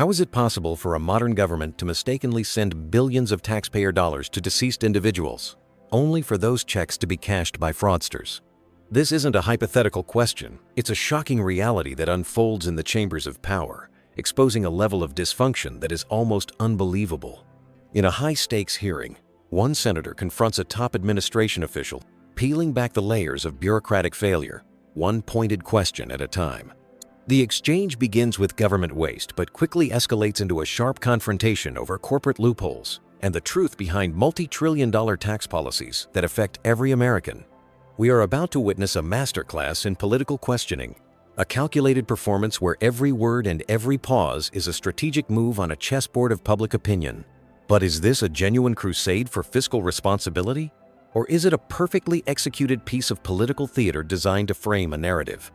How is it possible for a modern government to mistakenly send billions of taxpayer dollars to deceased individuals, only for those checks to be cashed by fraudsters? This isn't a hypothetical question, it's a shocking reality that unfolds in the chambers of power, exposing a level of dysfunction that is almost unbelievable. In a high-stakes hearing, one senator confronts a top administration official, peeling back the layers of bureaucratic failure, one pointed question at a time. The exchange begins with government waste, but quickly escalates into a sharp confrontation over corporate loopholes and the truth behind multi-trillion-dollar tax policies that affect every American. We are about to witness a masterclass in political questioning, a calculated performance where every word and every pause is a strategic move on a chessboard of public opinion. But is this a genuine crusade for fiscal responsibility? Or is it a perfectly executed piece of political theater designed to frame a narrative?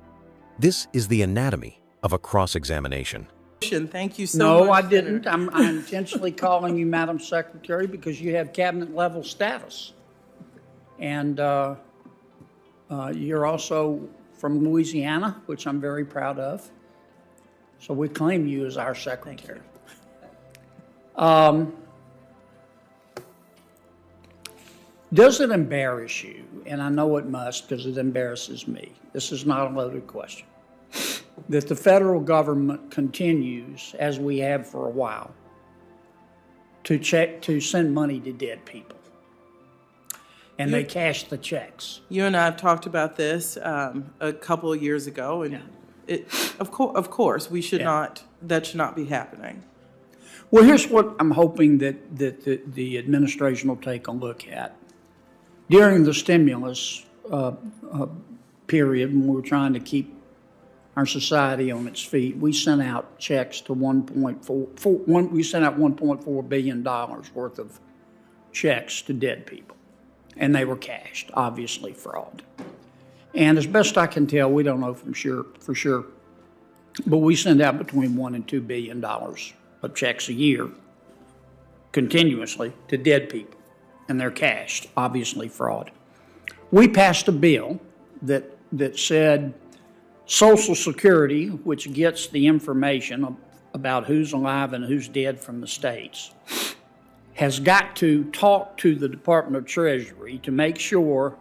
This is the anatomy of a cross-examination. Thank you so much. No, I didn't. I'm intentionally calling you Madam Secretary because you have cabinet-level status. And you're also from Louisiana, which I'm very proud of. So we claim you as our secretary. Does it embarrass you? And I know it must because it embarrasses me. This is not a loaded question. That the federal government continues, as we have for a while, to send money to dead people. And they cash the checks. You and I have talked about this a couple of years ago, and of course, we should not. That should not be happening. Well, here's what I'm hoping that the administration will take a look at. During the stimulus period, when we were trying to keep our society on its feet, we sent out checks to $1.4 billion worth of checks to dead people, and they were cashed, obviously fraud. And as best I can tell, we don't know for sure, but we send out between $1 and $2 billion of checks a year continuously to dead people. And they're cashed, obviously fraud. We passed a bill that said Social Security, which gets the information about who's alive and who's dead from the states, has got to talk to the Department of Treasury to make sure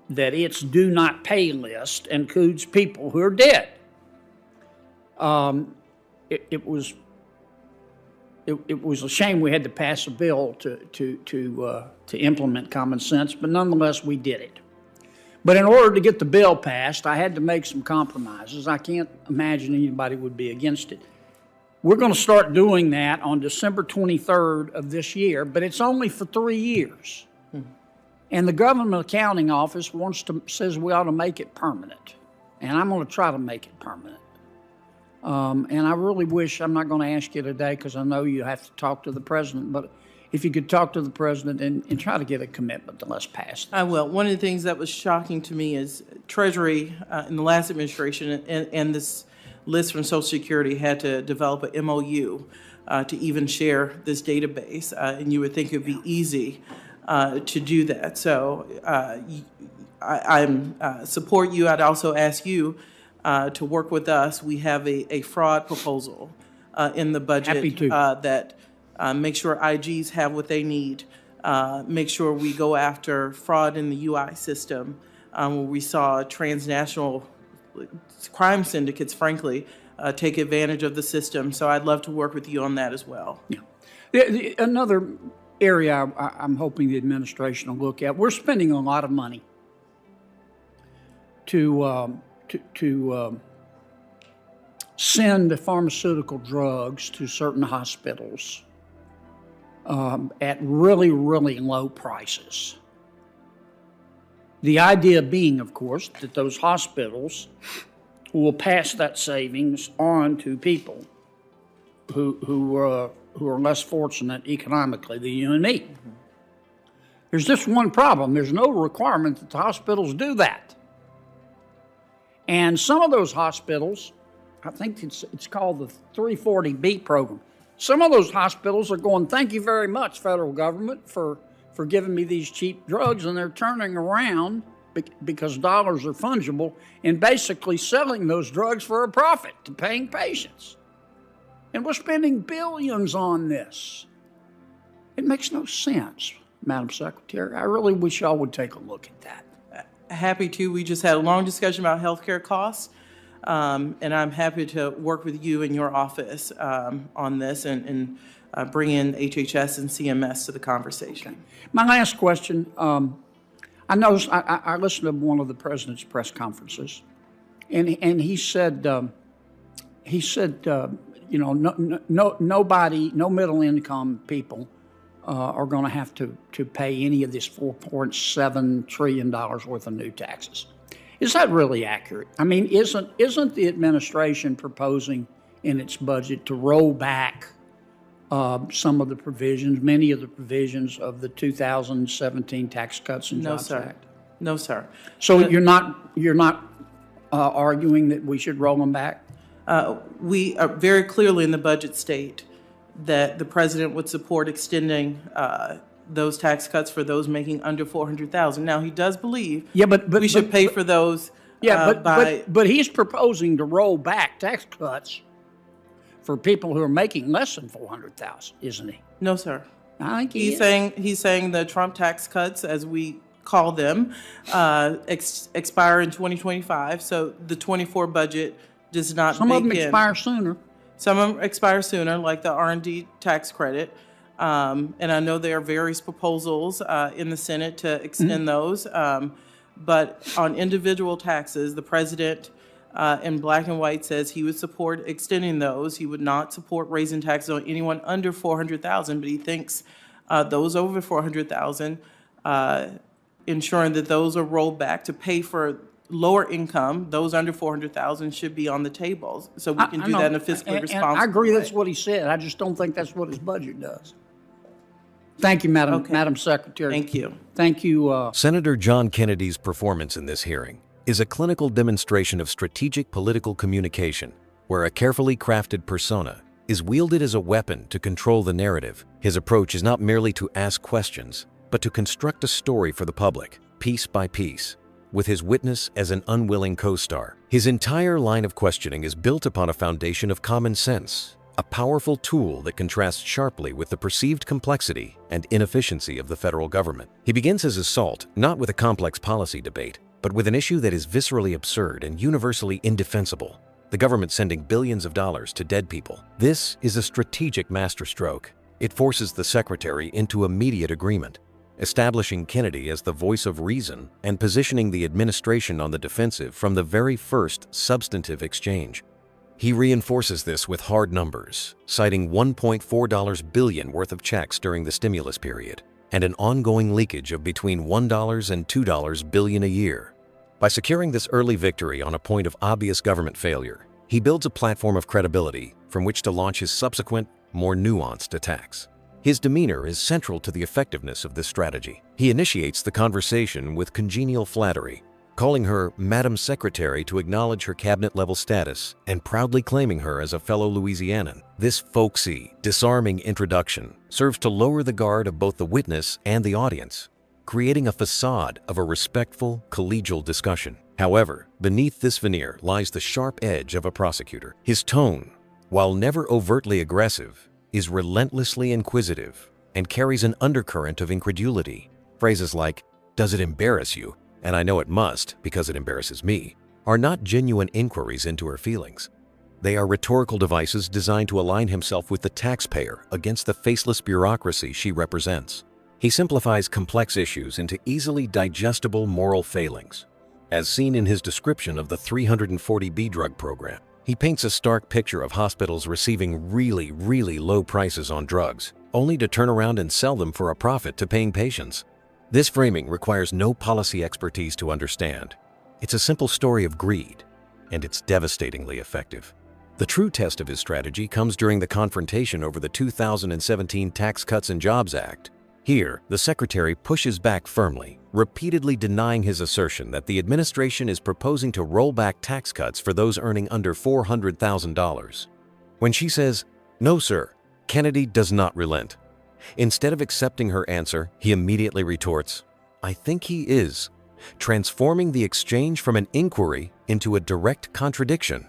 that its do not pay list includes people who are dead. It was a shame we had to pass a bill to implement common sense, but nonetheless, we did it. But in order to get the bill passed, I had to make some compromises. I can't imagine anybody would be against it. We're going to start doing that on December 23rd of this year, but it's only for 3 years. And the Government Accounting Office says we ought to make it permanent. And I'm going to try to make it permanent. And I really wish, I'm not going to ask you today because I know you have to talk to the president, but if you could talk to the president and try to get a commitment to let's pass that. I will. One of the things that was shocking to me is Treasury in the last administration and this list from Social Security had to develop an MOU to even share this database, and you would think it would be easy to do that. So I support you. I'd also ask you to work with us. We have a fraud proposal in the budget that make sure IGs have what they need, make sure we go after fraud in the UI system, where we saw transnational crime syndicates, frankly, take advantage of the system. So I'd love to work with you on that as well. Yeah. Another area I'm hoping the administration will look at, we're spending a lot of money to send pharmaceutical drugs to certain hospitals at really, really low prices. The idea being, of course, that those hospitals will pass that savings on to people who are less fortunate economically than you and me. Mm-hmm. There's just one problem. There's no requirement that the hospitals do that. And some of those hospitals, I think it's called the 340B program. Some of those hospitals are going, thank you very much, federal government, for giving me these cheap drugs, and they're turning around because dollars are fungible and basically selling those drugs for a profit to paying patients. And we're spending billions on this. It makes no sense, Madam Secretary. I really wish y'all would take a look at that. Happy to. We just had a long discussion about healthcare costs, and I'm happy to work with you and your office on this and bring in HHS and CMS to the conversation. Okay. My last question, I noticed, I listened to one of the president's press conferences, and he said, you know, nobody, no middle income people are going to have to pay any of this $4.7 trillion worth of new taxes. Is that really accurate? I mean, isn't the administration proposing in its budget to roll back some of the provisions, many of the provisions of the 2017 Tax Cuts and Jobs Act? No, sir. So you're not arguing that we should roll them back? We are very clearly in the budget state that the president would support extending those tax cuts for those making under $400,000. Now, he does believe we should pay for those. But he's proposing to roll back tax cuts for people who are making less than $400,000, isn't he? No, sir. I think he's saying the Trump tax cuts, as we call them, expire in 2025. So the 24 budget does not. Some of them expire sooner. Some of them expire sooner, like the R&D tax credit. And I know there are various proposals in the Senate to extend those. But on individual taxes, the president in black and white says he would support extending those. He would not support raising taxes on anyone under $400,000, but he thinks those over $400,000, ensuring that those are rolled back to pay for lower income, those under $400,000 should be on the table. So we can do that in a fiscally responsible way. I agree that's what he said. I just don't think that's what his budget does. Thank you, Madam Secretary. Thank you. Thank you. Senator John Kennedy's performance in this hearing is a clinical demonstration of strategic political communication, where a carefully crafted persona is wielded as a weapon to control the narrative. His approach is not merely to ask questions, but to construct a story for the public, piece by piece, with his witness as an unwilling co-star. His entire line of questioning is built upon a foundation of common sense, a powerful tool that contrasts sharply with the perceived complexity and inefficiency of the federal government. He begins his assault not with a complex policy debate, but with an issue that is viscerally absurd and universally indefensible: the government sending billions of dollars to dead people. This is a strategic masterstroke. It forces the secretary into immediate agreement, establishing Kennedy as the voice of reason and positioning the administration on the defensive from the very first substantive exchange. He reinforces this with hard numbers, citing $1.4 billion worth of checks during the stimulus period and an ongoing leakage of between $1 and $2 billion a year. By securing this early victory on a point of obvious government failure, he builds a platform of credibility from which to launch his subsequent, more nuanced attacks. His demeanor is central to the effectiveness of this strategy. He initiates the conversation with congenial flattery, calling her Madam Secretary to acknowledge her cabinet-level status and proudly claiming her as a fellow Louisianan. This folksy, disarming introduction serves to lower the guard of both the witness and the audience, creating a facade of a respectful, collegial discussion. However, beneath this veneer lies the sharp edge of a prosecutor. His tone, while never overtly aggressive, is relentlessly inquisitive and carries an undercurrent of incredulity. Phrases like, "Does it embarrass you? And I know it must because it embarrasses me," are not genuine inquiries into her feelings. They are rhetorical devices designed to align himself with the taxpayer against the faceless bureaucracy she represents. He simplifies complex issues into easily digestible moral failings, as seen in his description of the 340B drug program. He paints a stark picture of hospitals receiving really low prices on drugs, only to turn around and sell them for a profit to paying patients. This framing requires no policy expertise to understand. It's a simple story of greed, and it's devastatingly effective. The true test of his strategy comes during the confrontation over the 2017 Tax Cuts and Jobs Act. Here, the secretary pushes back firmly, repeatedly denying his assertion that the administration is proposing to roll back tax cuts for those earning under $400,000. When she says, "No, sir," Kennedy does not relent. Instead of accepting her answer, he immediately retorts, "I think he is," transforming the exchange from an inquiry into a direct contradiction.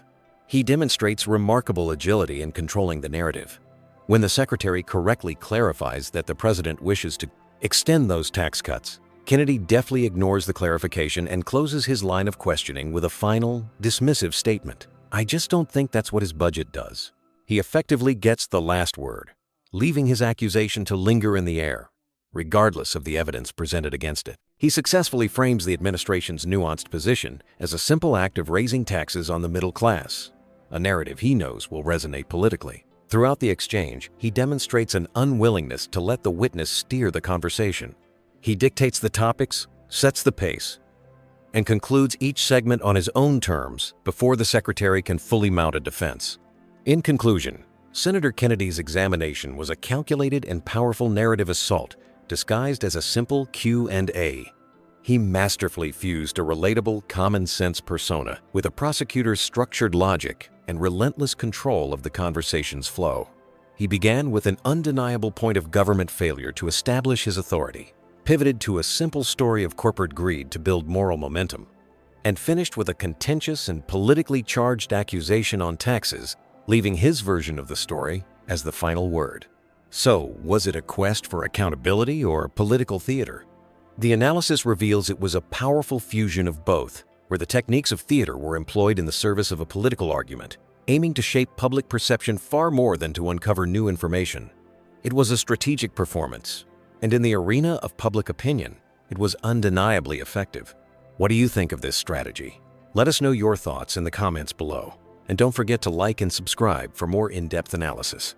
He demonstrates remarkable agility in controlling the narrative. When the secretary correctly clarifies that the president wishes to extend those tax cuts, Kennedy deftly ignores the clarification and closes his line of questioning with a final, dismissive statement. I just don't think that's what his budget does. He effectively gets the last word, leaving his accusation to linger in the air, regardless of the evidence presented against it. He successfully frames the administration's nuanced position as a simple act of raising taxes on the middle class, a narrative he knows will resonate politically. Throughout the exchange, he demonstrates an unwillingness to let the witness steer the conversation. He dictates the topics, sets the pace, and concludes each segment on his own terms before the secretary can fully mount a defense. In conclusion, Senator Kennedy's examination was a calculated and powerful narrative assault disguised as a simple Q&A. He masterfully fused a relatable, common-sense persona with a prosecutor's structured logic and relentless control of the conversation's flow. He began with an undeniable point of government failure to establish his authority, pivoted to a simple story of corporate greed to build moral momentum, and finished with a contentious and politically charged accusation on taxes, leaving his version of the story as the final word. So, was it a quest for accountability or political theater? The analysis reveals it was a powerful fusion of both, where the techniques of theater were employed in the service of a political argument, aiming to shape public perception far more than to uncover new information. It was a strategic performance, and in the arena of public opinion, it was undeniably effective. What do you think of this strategy? Let us know your thoughts in the comments below, and don't forget to like and subscribe for more in-depth analysis.